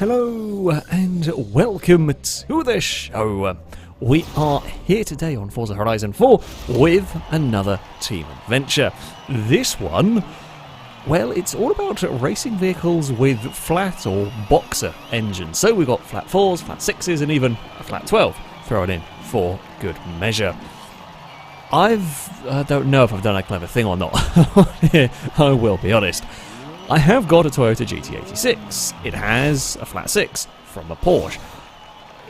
Hello and welcome to the show. We are here today on Forza Horizon 4 with another team adventure. This one, well, it's all about racing vehicles with flat or boxer engines. So we've got flat 4s, flat 6s and even a flat 12 thrown in for good measure. I don't know if I've done a clever thing or not. I will be honest. I have got a Toyota GT86. It has a flat 6 from a Porsche.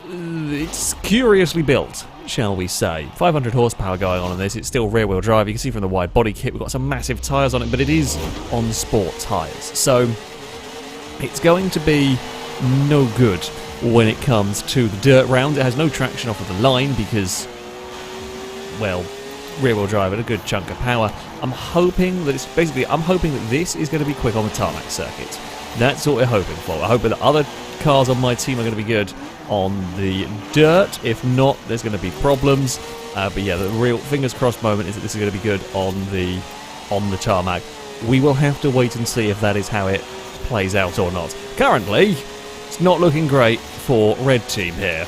It's curiously built, shall we say. 500 horsepower going on in this. It's still rear-wheel drive. You can see from the wide body kit we've got some massive tyres on it, but it is on sport tyres. So it's going to be no good when it comes to the dirt round. It has no traction off of the line because, well, rear-wheel drive at a good chunk of power. I'm hoping that this is going to be quick on the tarmac circuit. That's what we're hoping for. We're hoping that other cars on my team are going to be good on the dirt. If not, there's going to be problems. But yeah, the real fingers crossed moment is that this is going to be good on the tarmac. We will have to wait and see if that is how it plays out or not. Currently, it's not looking great for Red Team here.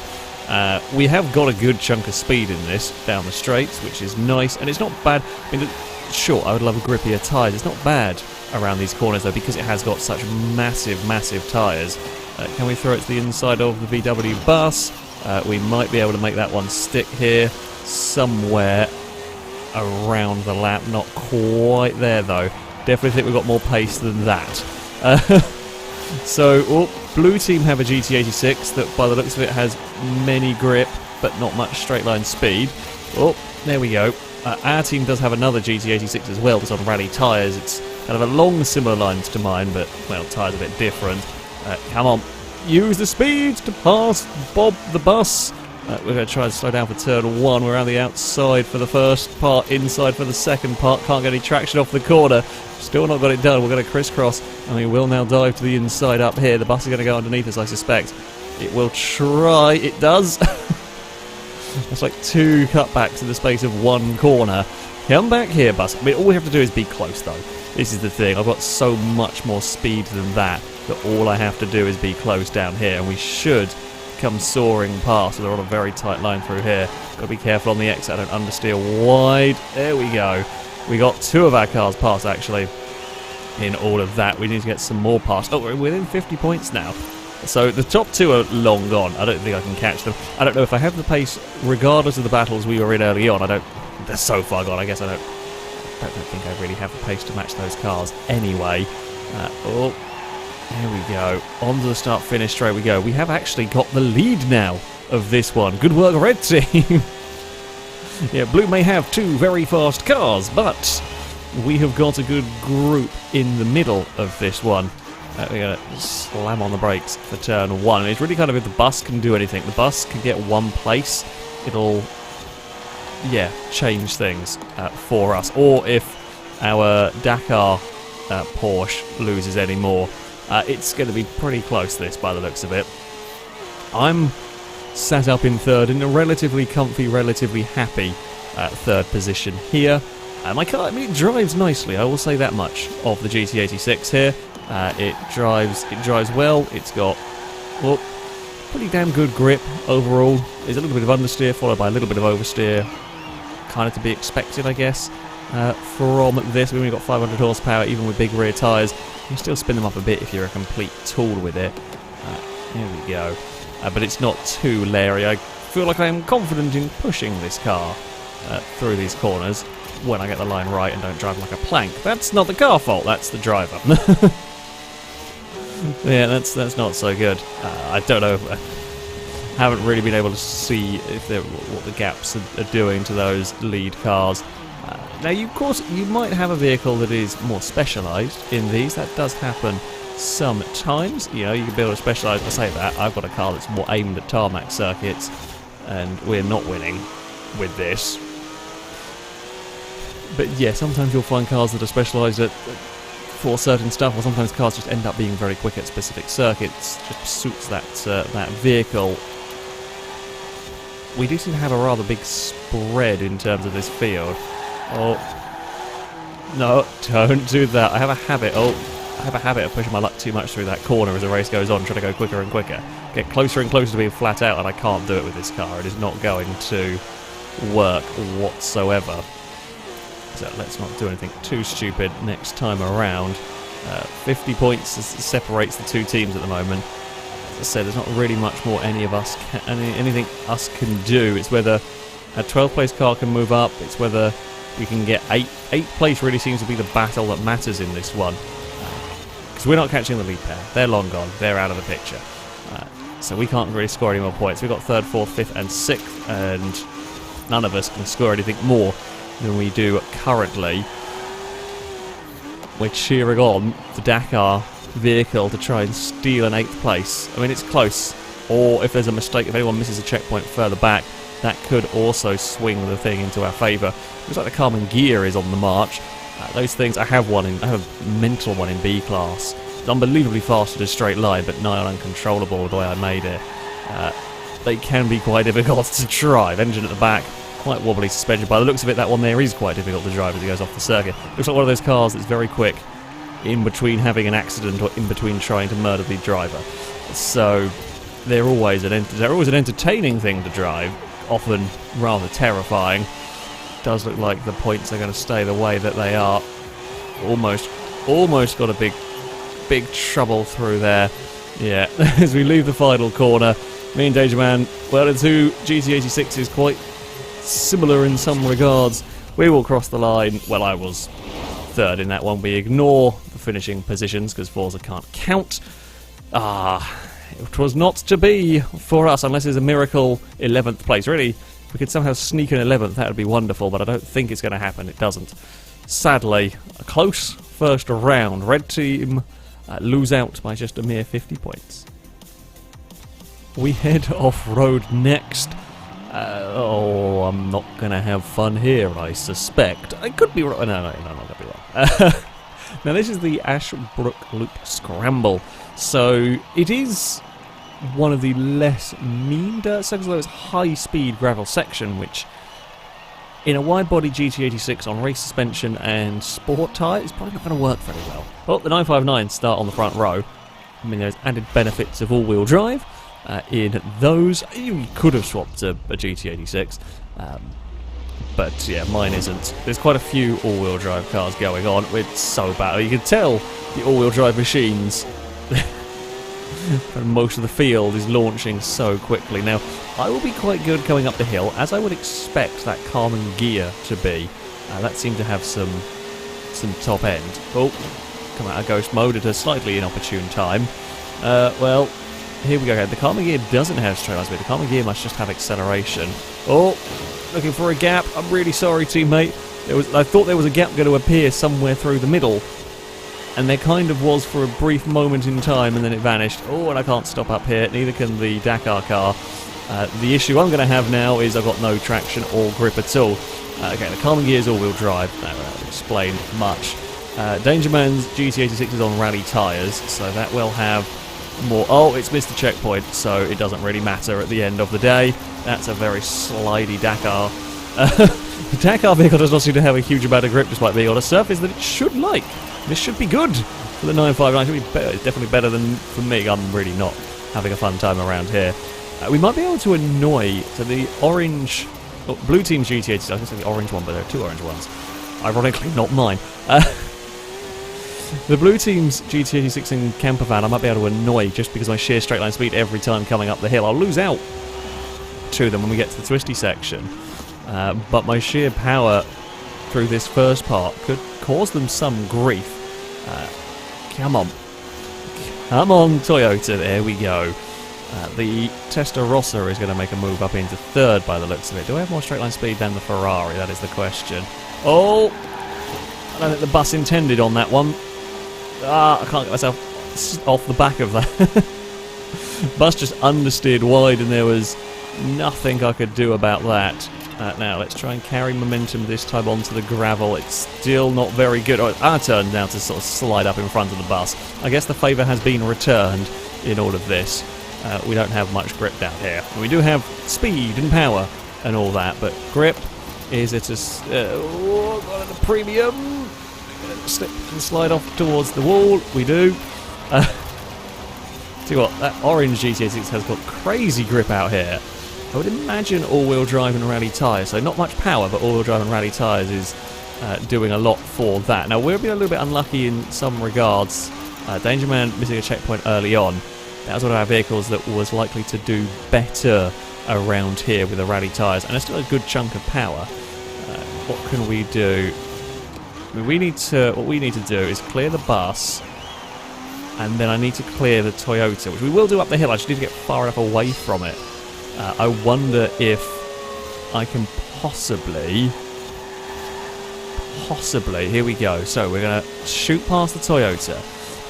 We have got a good chunk of speed in this down the straights, which is nice, and it's not bad. I mean, sure, I would love grippier tyres. It's not bad around these corners, though, because it has got such massive, massive tyres. Can we throw it to the inside of the VW bus? We might be able to make that one stick here, somewhere around the lap. Not quite there, though. Definitely think we've got more pace than that. So, blue team have a GT86 that, by the looks of it, has many grip, but not much straight line speed. Oh, there we go. Our team does have another GT86 as well, that's on rally tyres. It's kind of along similar lines to mine, but, well, tyres a bit different. Come on, use the speed to pass Bob the bus. We're going to try and slow down for turn 1. We're around the outside for the first part, inside for the second part. Can't get any traction off the corner. Still not got it done. We're going to crisscross, and we will now dive to the inside up here. The bus is going to go underneath us, I suspect. It will try. It does. That's like 2 cutbacks in the space of 1 corner. Come back here, bus. I mean, all we have to do is be close, though. This is the thing. I've got so much more speed than that all I have to do is be close down here, and we should come soaring past. So they're on a very tight line through here. Got to be careful on the exit. I don't understeer wide. There we go. We got 2 of our cars past, actually, in all of that. We need to get some more past. Oh, we're within 50 points now. So the top 2 are long gone. I don't think I can catch them. I don't know if I have the pace, regardless of the battles we were in early on. They're so far gone. I guess I don't think I really have the pace to match those cars anyway. Oh, there we go. On to the start-finish straight we go. We have actually got the lead now of this one. Good work, Red Team. Yeah, Blue may have 2 very fast cars, but we have got a good group in the middle of this one. We're going to slam on the brakes for turn 1. It's really kind of if the bus can do anything. The bus can get 1 place, it'll, yeah, change things for us. Or if our Dakar Porsche loses any more, it's going to be pretty close, this, by the looks of it. I'm sat up in 3rd in a relatively comfy, relatively happy 3rd position here. My car, I mean, it drives nicely, I will say that much, of the GT86 here. It drives well. It's got, well, pretty damn good grip overall. There's a little bit of understeer followed by a little bit of oversteer, kind of to be expected, I guess, from this. We've only got 500 horsepower, even with big rear tyres. You can still spin them up a bit if you're a complete tool with it. There we go. But it's not too leery. I feel like I am confident in pushing this car through these corners when I get the line right and don't drive like a plank. That's not the car fault, that's the driver. Yeah, that's not so good. I don't know. I haven't really been able to see if what the gaps are doing to those lead cars. Now, of course, you might have a vehicle that is more specialised in these. That does happen sometimes. You know, you can build a specialised. I say that I've got a car that's more aimed at tarmac circuits, and we're not winning with this. But yeah, sometimes you'll find cars that are specialised for certain stuff, or sometimes cars just end up being very quick at specific circuits. Just suits that vehicle. We do seem to have a rather big spread in terms of this field. Oh, no, don't do that. I have a habit. Oh, have a habit of pushing my luck too much through that corner as the race goes on, trying to go quicker and quicker. Get closer and closer to being flat out, and I can't do it with this car. It is not going to work whatsoever. So let's not do anything too stupid next time around. 50 points separates the two teams at the moment. As I said, there's not really much more anything us can do. It's whether a 12th place car can move up. It's whether we can get 8th place. Really seems to be the battle that matters in this one, because we're not catching the lead pair. They're long gone. They're out of the picture. So we can't really score any more points. We've got 3rd, 4th, 5th and 6th, and none of us can score anything more than we do currently. We're cheering on the Dakar vehicle to try and steal an 8th place. I mean, it's close. Or if there's a mistake, if anyone misses a checkpoint further back, that could also swing the thing into our favour. Looks like the Carmen Gear is on the march. Those things, I have a mental one in B class. It's unbelievably fast in a straight line, but nigh on uncontrollable the way I made it. They can be quite difficult to drive. Engine at the back, quite wobbly suspension. By the looks of it, that one there is quite difficult to drive as it goes off the circuit. Looks like one of those cars that's very quick in between having an accident or in between trying to murder the driver. So they're always an entertaining thing to drive, often rather terrifying. Does look like the points are going to stay the way that they are. Almost got a big trouble through there. Yeah, as we leave the final corner, me and Dangerman, well, the two GT86s quite similar in some regards. We will cross the line. Well, I was 3rd in that one. We ignore the finishing positions because Forza can't count. It was not to be for us unless there's a miracle 11th place. Really, if we could somehow sneak an 11th, that would be wonderful, but I don't think it's going to happen. It doesn't. Sadly, a close first round. Red team lose out by just a mere 50 points. We head off-road next. I'm not going to have fun here, I suspect. I could be wrong. No, I'm not going to be wrong. Now, this is the Ashbrook Loop Scramble. So, it is one of the less mean dirt sections, though it's high-speed gravel section, which, in a wide-body GT86 on race suspension and sport tyre, is probably not going to work very well. Well, the 959 start on the front row. I mean, there's added benefits of all-wheel drive. In those, you could have swapped to a GT86, but yeah, mine isn't. There's quite a few all-wheel drive cars going on. It's so bad. You can tell the all-wheel drive machines. Most of the field is launching so quickly. Now, I will be quite good coming up the hill, as I would expect that Carmen Gear to be. That seemed to have some top end. Oh, come out of ghost mode at a slightly inopportune time. Well, here we go. The Carmen Gear doesn't have straight line speed. The Carmen Gear must just have acceleration. Oh, looking for a gap. I'm really sorry, teammate. I thought there was a gap going to appear somewhere through the middle, and there kind of was for a brief moment in time, and then it vanished. Oh, and I can't stop up here. Neither can the Dakar car. The issue I'm going to have now is I've got no traction or grip at all. Okay, the Carmen Gear is all-wheel drive. That will explain much. Dangerman's GT86 is on rally tyres, so that will have more. Oh, it's missed the checkpoint, so it doesn't really matter at the end of the day. That's a very slidey Dakar. The Dakar vehicle does not seem to have a huge amount of grip despite being on a surface that it should like. This should be good for the 959. It should be better. It's definitely better than for me. I'm really not having a fun time around here. We might be able to annoy the orange, blue team's GT86. I was going to say the orange one, but there are two orange ones. Ironically, not mine. The blue team's GT86 and camper van I might be able to annoy just because of my sheer straight line speed every time coming up the hill. I'll lose out to them when we get to the twisty section, but my sheer power through this first part could cause them some grief. Come on, Toyota, there we go. The Testarossa is going to make a move up into 3rd by the looks of it. Do I have more straight line speed than the Ferrari? That is the question. Oh, I don't think the bus intended on that one. I can't get myself off the back of that. Bus just understeered wide, and there was nothing I could do about that. Now, let's try and carry momentum this time onto the gravel. It's still not very good. Oh, it's our turn now to sort of slide up in front of the bus. I guess the favour has been returned in all of this. We don't have much grip down here. We do have speed and power and all that, but grip is at a premium. slip and slide off towards the wall. We do. See what, that orange GT86 has got crazy grip out here. I would imagine all-wheel drive and rally tyres, so not much power, but all-wheel drive and rally tyres is doing a lot for that. Now, we're being a little bit unlucky in some regards. Danger Man missing a checkpoint early on. That was one of our vehicles that was likely to do better around here with the rally tyres, and there's still a good chunk of power. What can we do? I mean, what we need to do is clear the bus, and then I need to clear the Toyota, which we will do up the hill. I just need to get far enough away from it. I wonder if I can possibly, here we go. So we're going to shoot past the Toyota.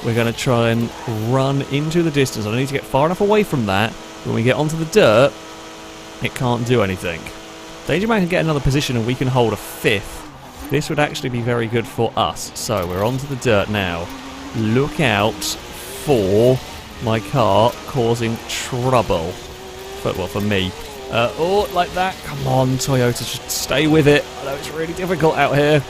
We're going to try and run into the distance. I need to get far enough away from that. When we get onto the dirt, it can't do anything. Danger Man can get another position and we can hold a 5th. This would actually be very good for us. So we're onto the dirt now. Look out for my car causing trouble. Well, for me. Oh, like that. Come on, Toyota, just stay with it. I know it's really difficult out here.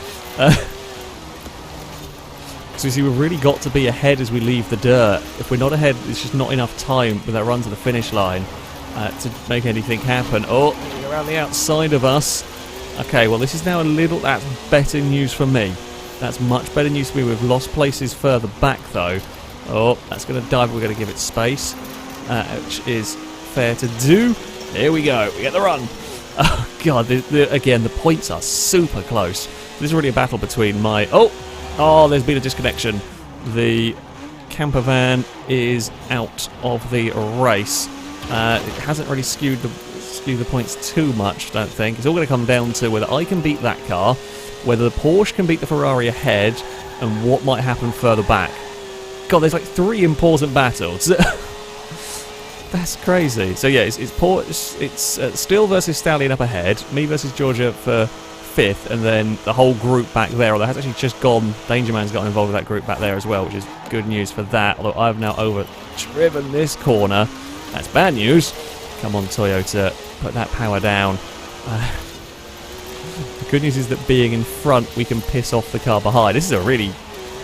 So you see, we've really got to be ahead as we leave the dirt. If we're not ahead, it's just not enough time with that run to the finish line to make anything happen. Oh, around the outside of us. Okay, well, this is now that's better news for me. That's much better news for me. We've lost places further back, though. Oh, that's going to dive. We're going to give it space, which is fair to do. Here we go. We get the run. Oh, God. Again, the points are super close. This is really a battle between my... Oh, there's been a disconnection. The camper van is out of the race. It hasn't really skewed the points too much, I don't think. It's all going to come down to whether I can beat that car, whether the Porsche can beat the Ferrari ahead, and what might happen further back. God, there's like 3 important battles. That's crazy. So yeah, it's Still versus Stallion up ahead, me versus Georgia for 5th, and then the whole group back there. Although it has actually just gone, Danger Man's gotten involved with that group back there as well, which is good news for that. Although I've now over-driven this corner. That's bad news. Come on, Toyota, put that power down. The good news is that being in front, we can piss off the car behind. This is a really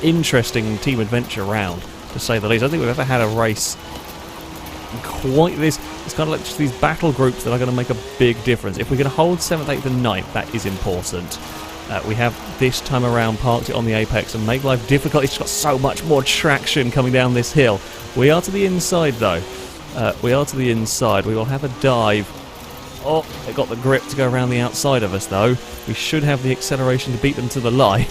interesting team adventure round, to say the least. I don't think we've ever had a race quite this. It's kind of like just these battle groups that are going to make a big difference. If we can hold 7th, 8th and 9th, that is important. We have this time around parked it on the apex and make life difficult. It's got so much more traction coming down this hill. We are to the inside, though. We are to the inside. We will have a dive. Oh, they got the grip to go around the outside of us, though. We should have the acceleration to beat them to the line.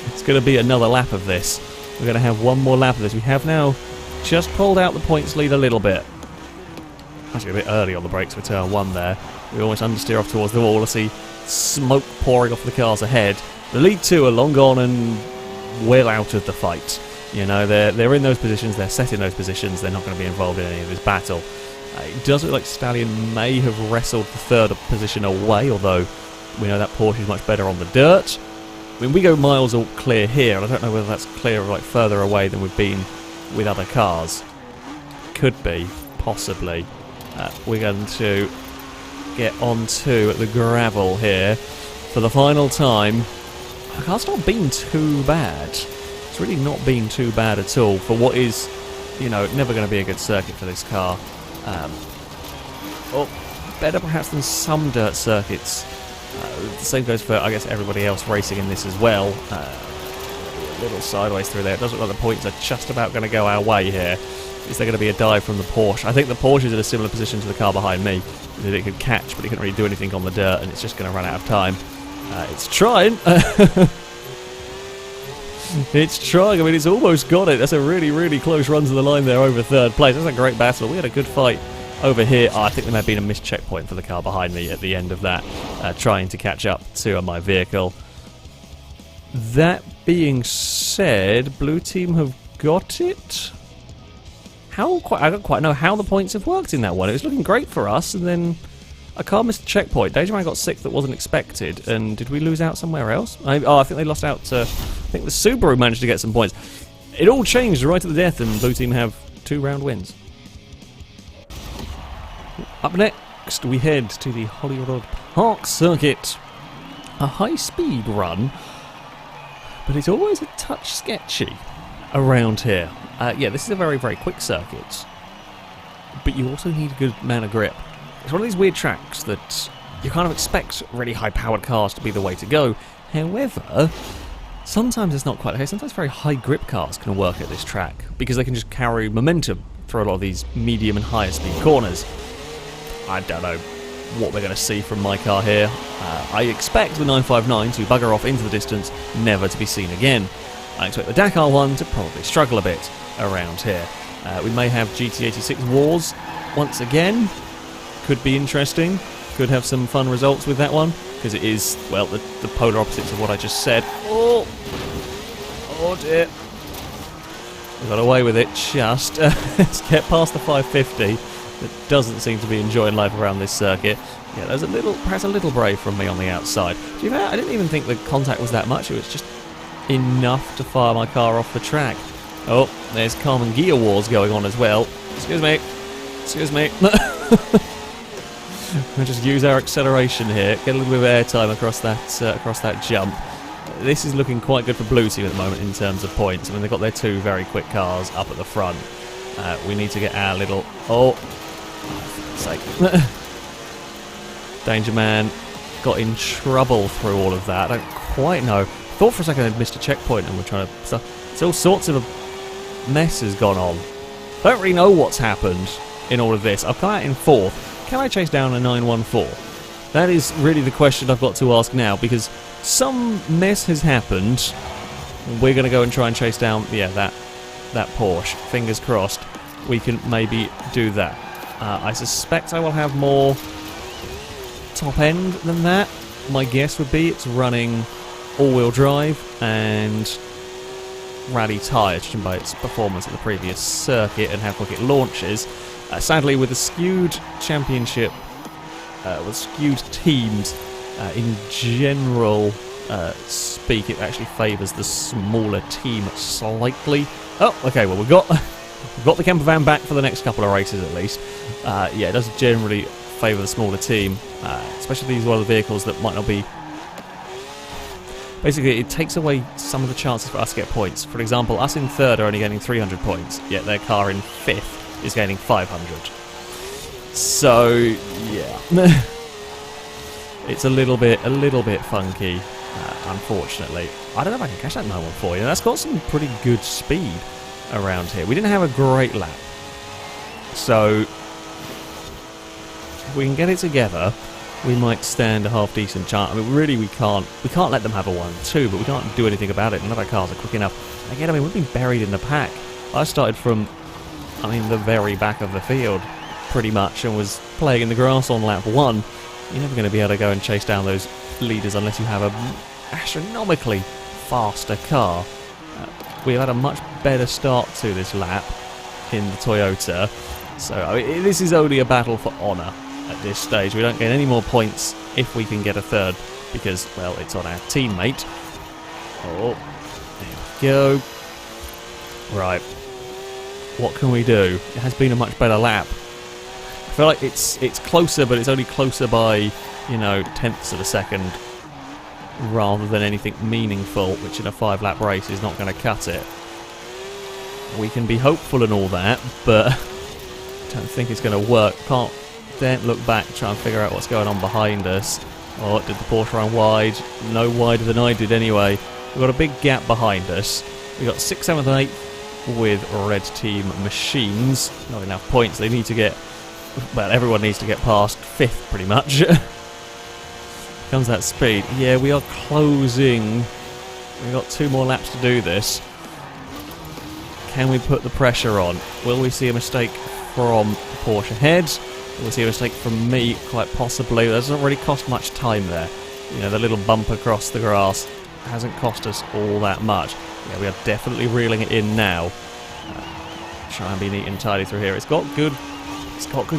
It's going to be another lap of this. We're going to have one more lap of this. We have now just pulled out the points lead a little bit. Actually, a bit early on the brakes for turn 1 there. We almost understeer off towards the wall. I see smoke pouring off the cars ahead. The lead 2 are long gone and well out of the fight. You know, they're in those positions, they're set in those positions, they're not going to be involved in any of this battle. It does look like Stallion may have wrestled the 3rd position away, although we know that Porsche is much better on the dirt. I mean, we go miles all clear here, and I don't know whether that's clear like further away than we've been with other cars. Could be, possibly. We're going to get onto the gravel here for the final time. The car's not been too bad. It's really not been too bad at all for what is, you know, never going to be a good circuit for this car. Better perhaps than some dirt circuits. The same goes for, I guess, everybody else racing in this as well. A little sideways through there. It does look like the points are just about going to go our way here. Is there going to be a dive from the Porsche? I think the Porsche is in a similar position to the car behind me, that it could catch, but it couldn't really do anything on the dirt, and it's just going to run out of time. It's trying. It's trying. I mean, it's almost got it. That's a really, really close run to the line there over 3rd place. That's a great battle. We had a good fight over here. I think there may have been a missed checkpoint for the car behind me at the end of that, trying to catch up to my vehicle. That being said, blue team have got it. I don't quite know how the points have worked in that one. It was looking great for us, and then a car missed a checkpoint. Danger Man got 6th that wasn't expected, and did we lose out somewhere else? I think they lost out to... I think the Subaru managed to get some points. It all changed right at the death, and blue team have 2 round wins. Up next, we head to the Hollywood Park circuit. A high-speed run. but it's always a touch sketchy around here. Yeah, this is a very, very quick circuit, but you also need a good amount of grip. It's one of these weird tracks that you kind of expect really high-powered cars to be the way to go. However, sometimes it's not quite the case. Sometimes very high grip cars can work at this track because they can just carry momentum through a lot of these medium and higher speed corners. I don't know what we're going to see from my car here. I expect the 959 to bugger off into the distance, never to be seen again. I expect the Dakar one to probably struggle a bit around here. We may have GT86 wars once again. Could be interesting. Could have some fun results with that one, because it is, well, the polar opposites of what I just said. Oh dear. We got away with it just. Let's get past the 550. That doesn't seem to be enjoying life around this circuit. Yeah, there's perhaps a little brave from me on the outside. To be fair, I didn't even think the contact was that much. It was just enough to fire my car off the track. Oh, there's Carmen gear wars going on as well. Excuse me. Excuse me. We'll just use our acceleration here, get a little bit of airtime across that jump. This is looking quite good for Blue Team at the moment in terms of points. I mean, they've got their two very quick cars up at the front. We need to get our little... Oh, for fuck's sake. Danger Man got in trouble through all of that. I don't quite know. Thought for a second I'd missed a checkpoint and we're trying to... So all sorts of a mess has gone on. Don't really know what's happened in all of this. I've come out in 4th. Can I chase down a 914? That is really the question I've got to ask now, because some mess has happened. We're going to go and try and chase down, yeah, that Porsche. Fingers crossed we can maybe do that. I suspect I will have more top end than that. My guess would be it's running all-wheel drive and rally tyres, judging by its performance at the previous circuit and how quick it launches. Sadly, with the skewed championship, with skewed teams, in general speak, it actually favours the smaller team slightly. Oh, okay, well we've got the camper van back for the next couple of races at least. Yeah, it does generally favour the smaller team, especially these one of the vehicles that might not be... Basically, it takes away some of the chances for us to get points. For example, us in 3rd are only getting 300 points, yet their car in 5th is gaining 500. So, yeah. It's a little bit funky, unfortunately. I don't know if I can catch that 914. You know, that's got some pretty good speed around here. We didn't have a great lap. So, if we can get it together, we might stand a half-decent chance. I mean, really, we can't let them have a 1-2, but we can't do anything about it. None of our cars are quick enough. Again, I mean, we've been buried in the pack. I started from, I mean, the very back of the field, pretty much, and was playing in the grass on lap 1. You're never going to be able to go and chase down those leaders unless you have an astronomically faster car. We've had a much better start to this lap in the Toyota, so I mean, this is only a battle for honour at this stage. We don't get any more points if we can get a 3rd, because, well, it's on our teammate. Oh, there we go. Right. What can we do? It has been a much better lap. I feel like it's closer, but it's only closer by, you know, tenths of a second, rather than anything meaningful, which in a 5-lap race is not going to cut it. We can be hopeful and all that, but I don't think it's going to work. Don't look back, try and figure out what's going on behind us. Oh, did the Porsche run wide? No wider than I did anyway. We've got a big gap behind us. We've got 6th, 7th and 8th with red team machines. Not enough points. They need to get... Well, everyone needs to get past 5th, pretty much. Comes that speed. Yeah, we are closing. We've got 2 more laps to do this. Can we put the pressure on? Will we see a mistake from Porsche ahead? Will we see a mistake from me? Quite possibly. That doesn't really cost much time there. You know, the little bump across the grass hasn't cost us all that much. Yeah, we are definitely reeling it in now. Try and be neat and tidy through here. It's got good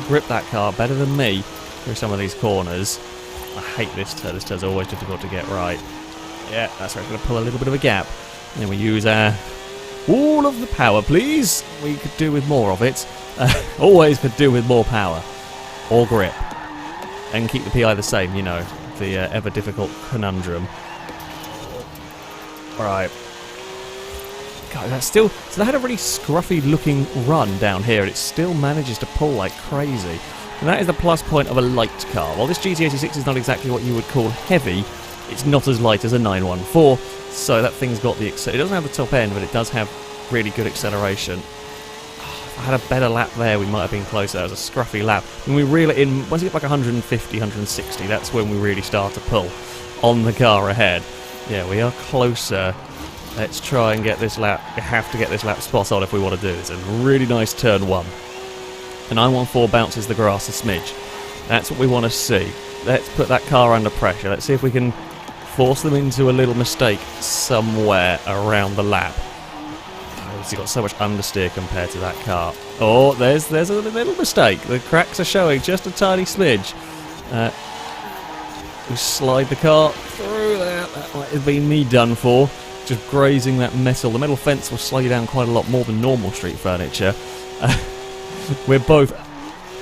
grip, that car, better than me through some of these corners. I hate this turn. This turn's always difficult to get right. Yeah, that's right. We're going to pull a little bit of a gap. And then we use our... all of the power, please. We could do with more of it. Always could do with more power. Or grip. And keep the PI the same, you know. The ever difficult conundrum. Right. God, that's still... So they had a really scruffy looking run down here, and it still manages to pull like crazy. And that is the plus point of a light car. While this GT86 is not exactly what you would call heavy, it's not as light as a 914, so that thing's got the... It doesn't have the top end, but it does have really good acceleration. If I had a better lap there, we might have been closer. That was a scruffy lap. When we reel it in, once you get like 150, 160, that's when we really start to pull on the car ahead. Yeah, we are closer. Let's try and get this lap. We have to get this lap spot on if we want to do this. It's a really nice turn one. The 914 bounces the grass a smidge. That's what we want to see. Let's put that car under pressure. Let's see if we can force them into a little mistake somewhere around the lap. Obviously got so much understeer compared to that car. Oh, there's a little mistake. The cracks are showing just a tiny smidge. We slide the car through there. That might have been me done for. Just grazing that metal. The metal fence will slow you down quite a lot more than normal street furniture. We're both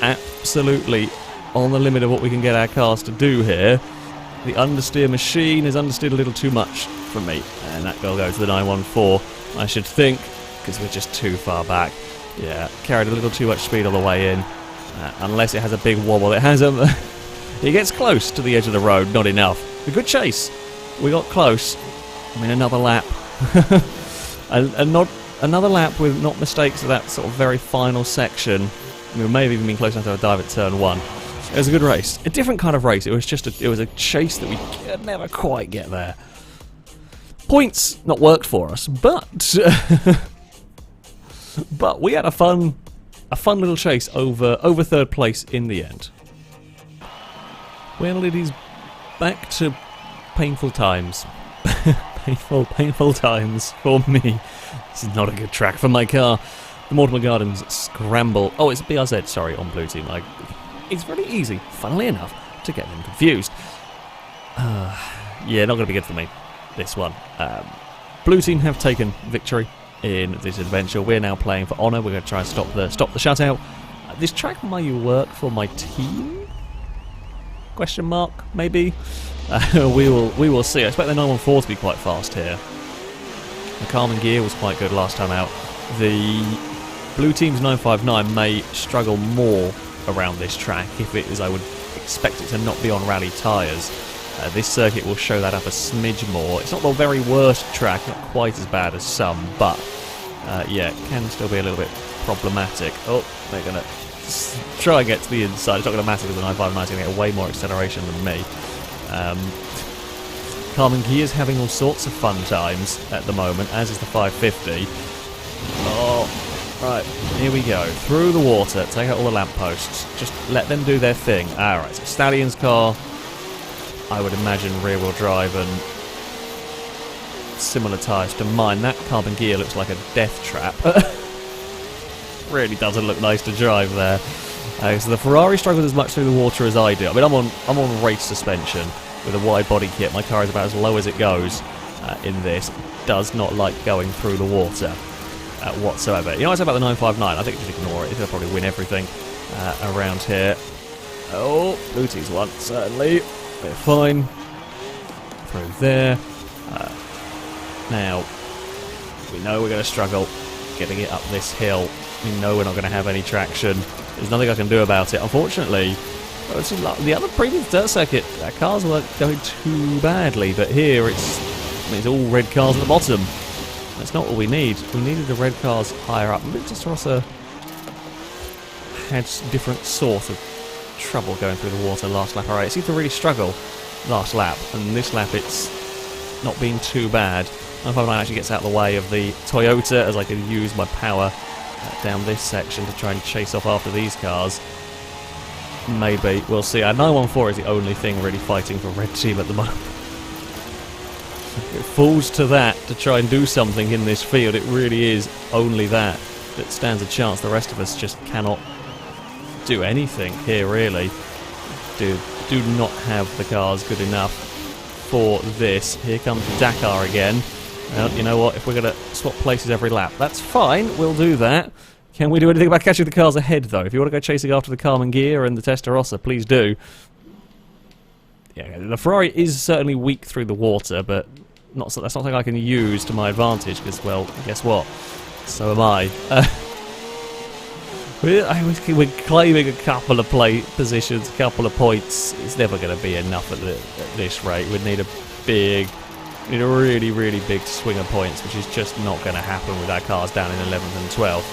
absolutely on the limit of what we can get our cars to do here. The understeer machine has understeered a little too much for me, and that will go to the 914, I should think, because we're just too far back. Yeah, carried a little too much speed on the way in, unless it has a big wobble. It has a... It gets close to the edge of the road, not enough. A good chase. We got close. I mean, another lap. and not another lap with not mistakes at that sort of very final section. We may have even been close enough to a dive at turn one. It was a good race. A different kind of race. It was just it was a chase that we could never quite get there. Points not worked for us, but but we had a fun little chase over third place in the end. Well, it is back to painful times. painful times for me. This is not a good track for my car. The Mortimer Gardens Scramble. Oh, it's BRZ, sorry, on Blue Team. It's really easy, funnily enough, to get them confused. Yeah, not going to be good for me, this one. Blue Team have taken victory in this adventure. We're now playing for honour. We're going to try and stop the shutout. This track might work for my team? Question mark, maybe? We will see. I expect the 914 to be quite fast here. The Carmen gear was quite good last time out. The Blue Team's 959 may struggle more around this track if it is, I would expect it to not be on rally tyres. This circuit will show that up a smidge more. It's not the very worst track, not quite as bad as some, but yeah, it can still be a little bit problematic. Oh, they're going to try and get to the inside. It's not going to matter because the 959 is going to get way more acceleration than me. Carmen Gear's having all sorts of fun times at the moment, as is the 550. Oh, right, here we go. Through the water, take out all the lampposts. Just let them do their thing. Alright, so Stallion's car, I would imagine rear-wheel drive and similar tyres to mine. That Carbon Gear looks like a death trap. Really doesn't look nice to drive there. So the Ferrari struggles as much through the water as I do. I mean, I'm on race suspension with a wide body kit. My car is about as low as it goes in this. Does not like going through the water whatsoever. You know what I say about the 959? I think just ignore it. It'll probably win everything around here. Oh, Blue Team's one, certainly. They're fine. Through there. Now, we know we're going to struggle getting it up this hill. We know we're not going to have any traction. There's nothing I can do about it. Unfortunately, the other previous dirt circuit, our cars weren't going too badly, but here it's all red cars at the bottom. That's not what we need. We needed the red cars higher up. Testarossa had different sort of trouble going through the water last lap. Alright, it seemed to really struggle last lap, and this lap it's not been too bad. 959 actually gets out of the way of the Toyota as I can use my power down this section to try and chase off after these cars. Maybe. We'll see. Our 914 is the only thing really fighting for Red Team at the moment. It falls to that to try and do something in this field. It really is only that stands a chance. The rest of us just cannot do anything here, really. Do not have the cars good enough for this. Here comes Dakar again. Well, you know what? If we're going to swap places every lap, that's fine. We'll do that. Can we do anything about catching the cars ahead, though? If you want to go chasing after the Carmen Gear and the Testarossa, please do. Yeah, the Ferrari is certainly weak through the water, but that's not something I can use to my advantage, because, well, guess what? So am I. We're claiming a couple of positions, a couple of points. It's never going to be enough at this rate. We'd need a really, really big swing of points, which is just not going to happen with our cars down in 11th and 12th.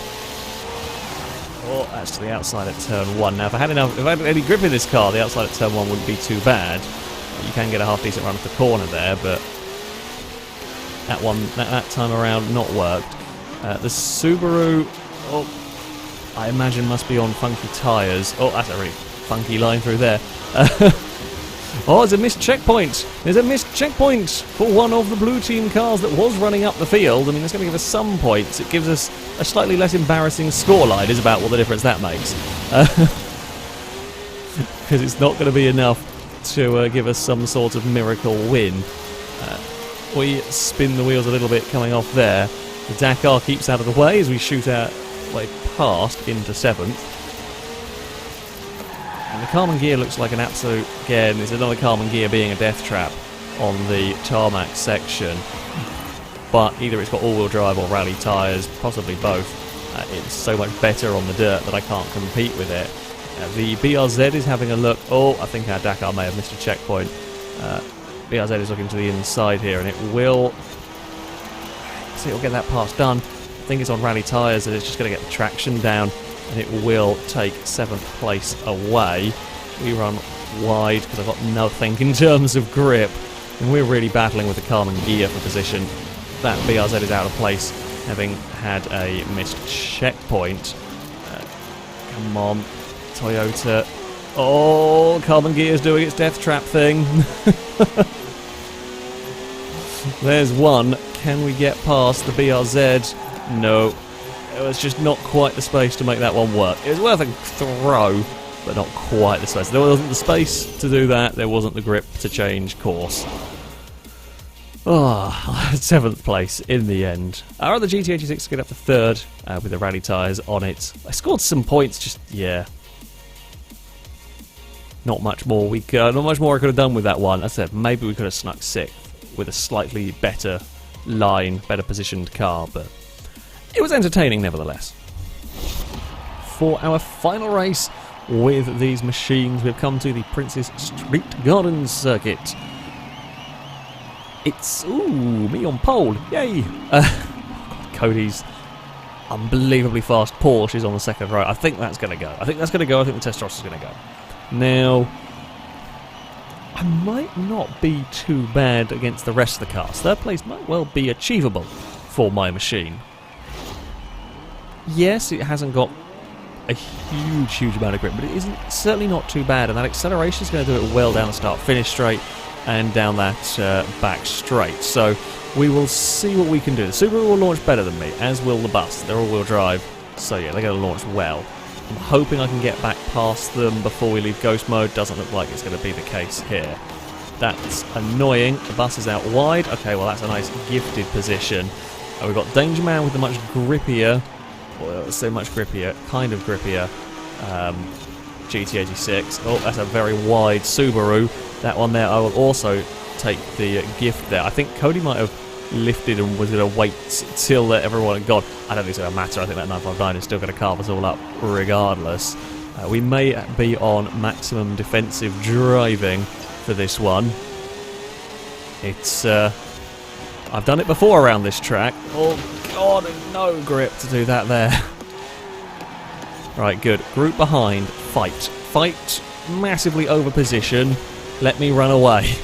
Oh, that's to the outside at turn 1. Now, if I had any grip in this car, the outside at turn 1 wouldn't be too bad. You can get a half-decent run off the corner there, but that time around not worked. The Subaru, I imagine must be on funky tyres. Oh, that's a really funky line through there. Oh, there's a missed checkpoint. There's a missed checkpoint for one of the blue team cars that was running up the field. I mean, it's going to give us some points. It gives us a slightly less embarrassing scoreline, is about what the difference that makes. Because it's not going to be enough to give us some sort of miracle win. We spin the wheels a little bit coming off there. The Dakar keeps out of the way as we shoot our way past into 7th. And the Carmen gear looks like an absolute, again, it's another Carmen gear being a death trap on the tarmac section. But either it's got all-wheel drive or rally tyres, possibly both. It's so much better on the dirt that I can't compete with it. The BRZ is having a look. Oh, I think our Dakar may have missed a checkpoint. BRZ is looking to the inside here, and it will... See, it'll get that pass done. I think it's on rally tyres, and it's just going to get the traction down, and it will take 7th place away. We run wide because I've got nothing in terms of grip, and we're really battling with the Carmen gear for position. That BRZ is out of place, having had a missed checkpoint. Come on, Toyota. Oh, Carmen gear is doing its death trap thing. There's one. Can we get past the BRZ? No. It was just not quite the space to make that one work. It was worth a throw, but not quite the space. There wasn't the space to do that. There wasn't the grip to change course. Oh, 7th place in the end. Our other GT86 get up to 3rd with the rally tyres on it. I scored some points, just, yeah. Not much more I could have done with that one. As I said, maybe we could have snuck 6th with a slightly better line, better positioned car, but it was entertaining nevertheless. For our final race with these machines, we've come to the Princess Street Gardens circuit. It's, ooh, me on pole, yay! God, Cody's unbelievably fast Porsche is on the 2nd row. I think that's going to go. I think the Testros is going to go. Now, I might not be too bad against the rest of the cars. 3rd place might well be achievable for my machine. Yes, it hasn't got a huge amount of grip, but it isn't certainly not too bad, and that acceleration is going to do it well down the start-finish straight and down that back straight. So we will see what we can do. The Subaru will launch better than me, as will the bus. They're all-wheel drive, so yeah, they're going to launch well. I'm hoping I can get back past them before we leave ghost mode. Doesn't look like it's going to be the case here. That's annoying. The bus is out wide. Okay, well that's a nice gifted position. We've got Danger Man with the much grippier, well, so much grippier, kind of grippier GT86. Oh, that's a very wide Subaru. That one there, I will also take the gift there. I think Cody might have lifted and was going to wait till everyone had gone. I don't think it's going to matter. I think that 959 is still going to carve us all up regardless. We may be on maximum defensive driving for this one. It's I've done it before around this track. Oh god, no grip to do that there. Right, good. Group behind. Fight. Fight massively over position. Let me run away.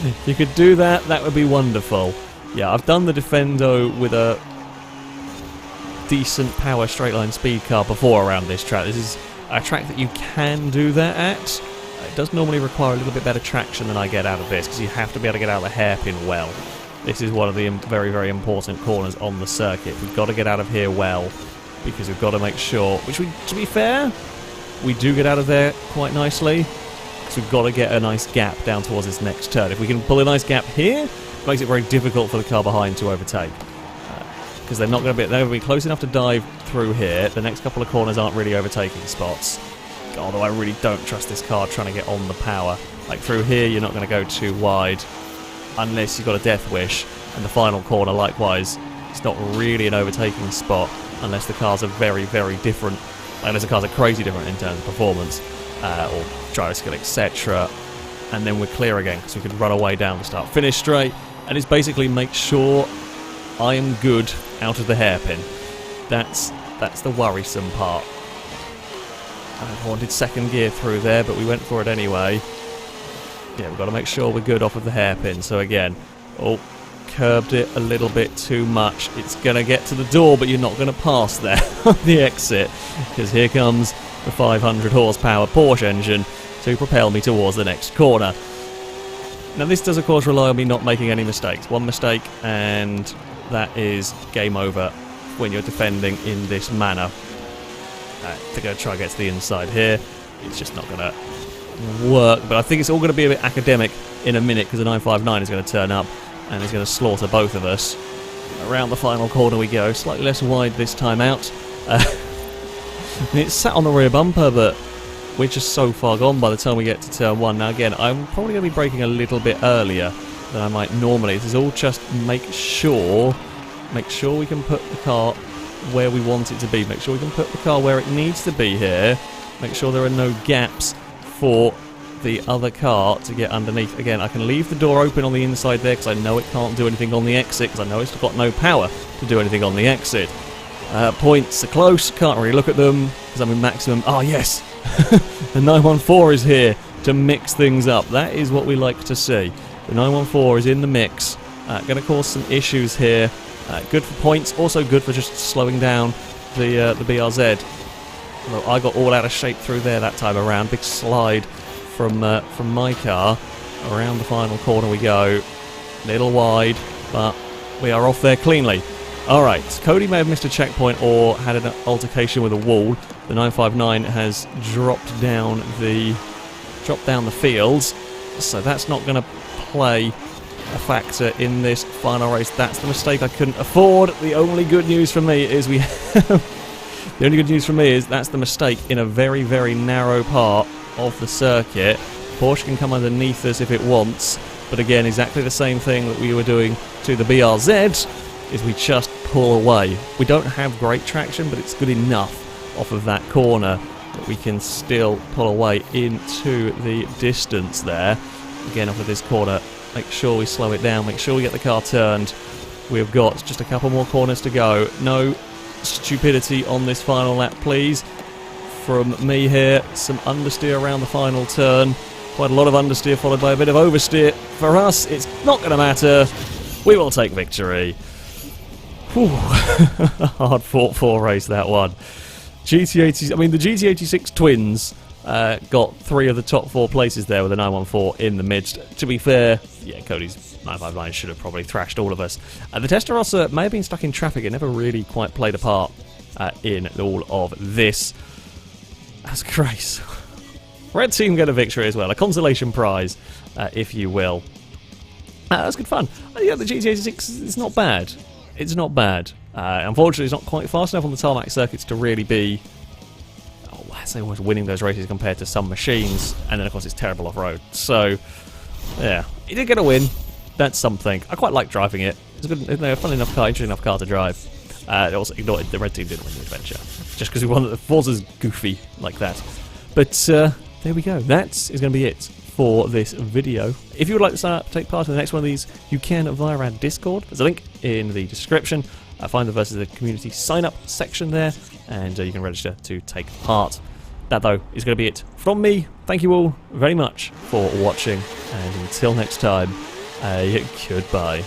If you could do that, that would be wonderful. Yeah, I've done the Defendo with a decent power straight line speed car before around this track. This is a track that you can do that at. It does normally require a little bit better traction than I get out of this, because you have to be able to get out of the hairpin well. This is one of the very important corners on the circuit. We've got to get out of here well, because we've got to make sure, which we, to be fair, we do get out of there quite nicely. So we've got to get a nice gap down towards this next turn. If we can pull a nice gap here, it makes it very difficult for the car behind to overtake. Because they're going to be close enough to dive through here. The next couple of corners aren't really overtaking spots. Although I really don't trust this car trying to get on the power. Like through here, you're not going to go too wide. unless you've got a death wish. And the final corner, likewise, it's not really an overtaking spot unless the cars are very, very different. Unless the cars are crazy different in terms of performance or gyro skill, etc. And then we're clear again because we can run away down the start-finish straight. And it's basically make sure I am good out of the hairpin. That's the worrisome part. I wanted second gear through there, but we went for it anyway. Yeah, we've got to make sure we're good off of the hairpin. So again, curbed it a little bit too much. It's going to get to the door, but you're not going to pass there on the exit, because here comes the 500 horsepower Porsche engine to propel me towards the next corner. Now this does of course rely on me not making any mistakes. One mistake and that is game over when you're defending in this manner. They're going to try and get to the inside here. It's just not going to work, but I think it's all going to be a bit academic in a minute because the 959 is going to turn up and is going to slaughter both of us. Around the final corner we go, slightly less wide this time out. It's sat on the rear bumper, but we're just so far gone by the time we get to turn 1. Now again, I'm probably going to be braking a little bit earlier than I might normally. This is all just make sure we can put the car where we want it to be. Make sure we can put the car where it needs to be here. Make sure there are no gaps for the other car to get underneath. Again, I can leave the door open on the inside there because I know it can't do anything on the exit, because I know it's got no power to do anything on the exit. Points are close, can't really look at them because I'm in maximum. Oh yes, the 914 is here to mix things up. That is what we like to see. The 914 is in the mix. Going to cause some issues here. Good for points, also good for just slowing down the BRZ. Although I got all out of shape through there that time around. Big slide from my car. Around the final corner we go. Little wide, but we are off there cleanly. Alright, Cody may have missed a checkpoint or had an altercation with a wall. The 959 has dropped down the fields, so that's not going to play a factor in this final race. That's the mistake I couldn't afford. The only good news for me is that's the mistake in a very, very narrow part of the circuit. Porsche can come underneath us if it wants, but again, exactly the same thing that we were doing to the BRZ, is we just pull away. We don't have great traction, but it's good enough off of that corner that we can still pull away into the distance there. Again, off of this corner, make sure we slow it down, make sure we get the car turned. We've got just a couple more corners to go. No stupidity on this final lap, please. From me here, some understeer around the final turn. Quite a lot of understeer followed by a bit of oversteer. For us, it's not going to matter. We will take victory. Whew. Hard fought for race, that one. The GT86 twins got 3 of the top 4 places there with a 914 in the midst. To be fair, yeah, Cody's 959 should have probably thrashed all of us. The Testarossa may have been stuck in traffic. It never really quite played a part in all of this. That's Grace. Red team get a victory as well, a consolation prize, if you will. That was good fun. Yeah, the GT86 is not bad. It's not bad. Unfortunately, it's not quite fast enough on the tarmac circuits to really be, I say, almost winning those races compared to some machines. And then, of course, it's terrible off-road. So, yeah, he did get a win. That's something. I quite like driving it. It's a good, a fun enough car, interesting enough car to drive. Also, ignored the red team didn't win the adventure, just because we wanted the Forza's goofy like that. But there we go. That is going to be it for this video. If you would like to sign up, take part in the next one of these, you can via our Discord. There's a link in the description. Find the versus the community sign up section there, and you can register to take part. That, though, is going to be it from me. Thank you all very much for watching, and until next time, goodbye.